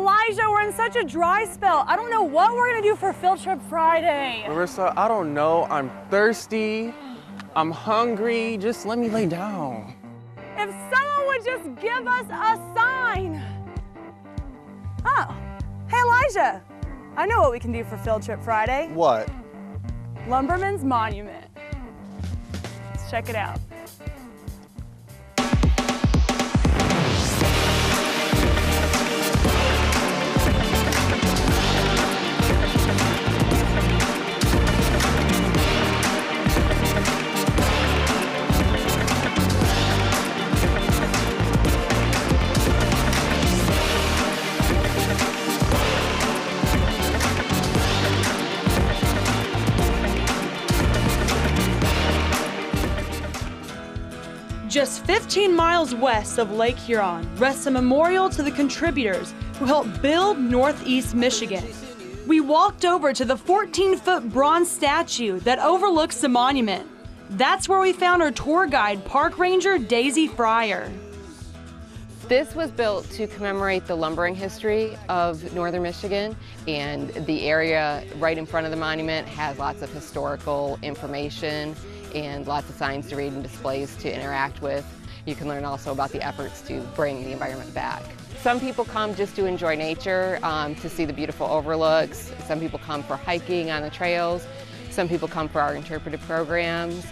Elijah, we're in such a dry spell. I don't know what we're gonna do for Field Trip Friday. Larissa, I don't know. I'm thirsty. I'm hungry. Just let me lay down. If someone would just give us a sign. Oh, hey Elijah. I know what we can do for Field Trip Friday. What? Lumberman's Monument. Let's check it out. Just 15 miles west of Lake Huron rests a memorial to the contributors who helped build Northeast Michigan. We walked over to the 14-foot bronze statue that overlooks the monument. That's where we found our tour guide, Park Ranger Daisy Fryer. This was built to commemorate the lumbering history of northern Michigan, and the area right in front of the monument has lots of historical information and lots of signs to read and displays to interact with. You can learn also about the efforts to bring the environment back. Some people come just to enjoy nature, to see the beautiful overlooks. Some people come for hiking on the trails. Some people come for our interpretive programs.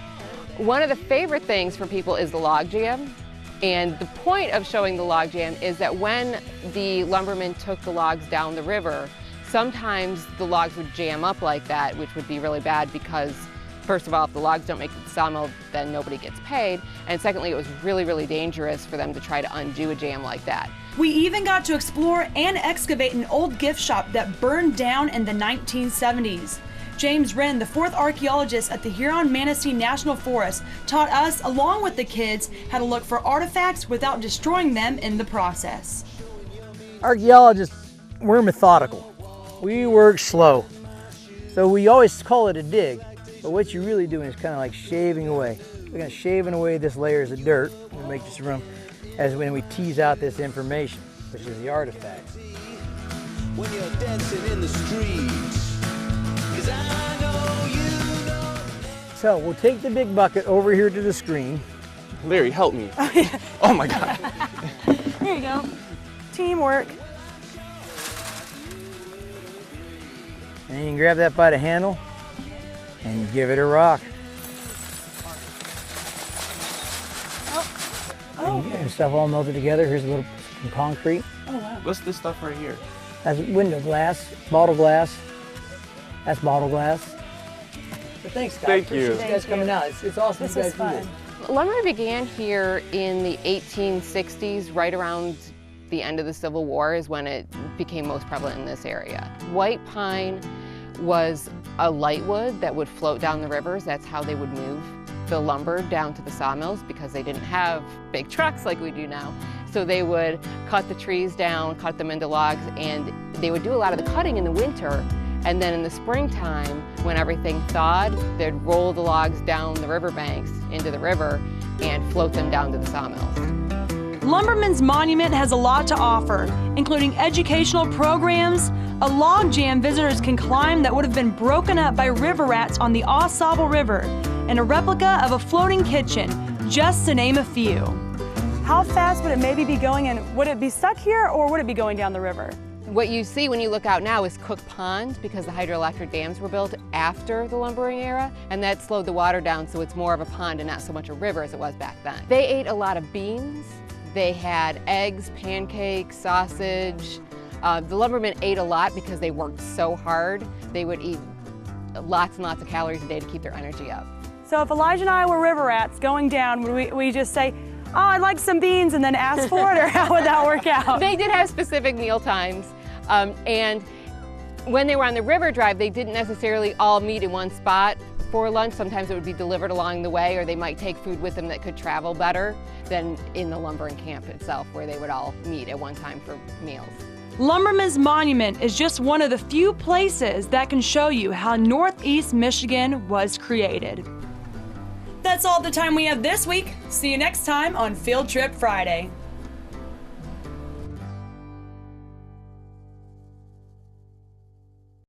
One of the favorite things for people is the log jam. And the point of showing the log jam is that when the lumbermen took the logs down the river, sometimes the logs would jam up like that, which would be really bad because, first of all, if the logs don't make it to the sawmill, then nobody gets paid. And secondly, it was really, really dangerous for them to try to undo a jam like that. We even got to explore and excavate an old gift shop that burned down in the 1970s. James Wren, the 4th archaeologist at the Huron-Manistee National Forest, taught us, along with the kids, how to look for artifacts without destroying them in the process. Archaeologists, we're methodical. We work slow. So we always call it a dig, but what you're really doing is kind of like shaving away. We're going to shaving away this layers of dirt and make just room as when we tease out this information, which is the artifacts. When you're dancing in the streets, 'cause I know you know. So we'll take the big bucket over here to the screen. Larry, help me. Oh my God. Here you go. Teamwork. And you can grab that by the handle and give it a rock. And stuff all melted together. Here's a little some concrete. Oh, wow. What's this stuff right here? That's window glass, bottle glass. That's bottle glass. But thanks, guys. Thank you. Appreciate you guys coming out. It's awesome This you was guys do fun. this. Lumber began here in the 1860s, right around the end of the Civil War is when it became most prevalent in this area. White pine was a light wood that would float down the rivers. That's how they would move the lumber down to the sawmills because they didn't have big trucks like we do now. So they would cut the trees down, cut them into logs, and they would do a lot of the cutting in the winter. And then in the springtime, when everything thawed, they'd roll the logs down the riverbanks into the river and float them down to the sawmills. Lumberman's Monument has a lot to offer, including educational programs, a log jam visitors can climb that would have been broken up by river rats on the AuSable River, and a replica of a floating kitchen, just to name a few. How fast would it maybe be going, and would it be stuck here or would it be going down the river? What you see when you look out now is Cook Pond because the hydroelectric dams were built after the lumbering era, and that slowed the water down, so it's more of a pond and not so much a river as it was back then. They ate a lot of beans. They had eggs, pancakes, sausage. The lumbermen ate a lot because they worked so hard. They would eat lots and lots of calories a day to keep their energy up. So if Elijah and I were river rats going down, would we just say, oh, I'd like some beans, and then ask for it, or how would that work out? They did have specific meal times, and when they were on the river drive, they didn't necessarily all meet in one spot for lunch. Sometimes it would be delivered along the way, or they might take food with them that could travel better than in the lumbering camp itself, where they would all meet at one time for meals. Lumberman's Monument is just one of the few places that can show you how Northeast Michigan was created. That's all the time we have this week. See you next time on Field Trip Friday.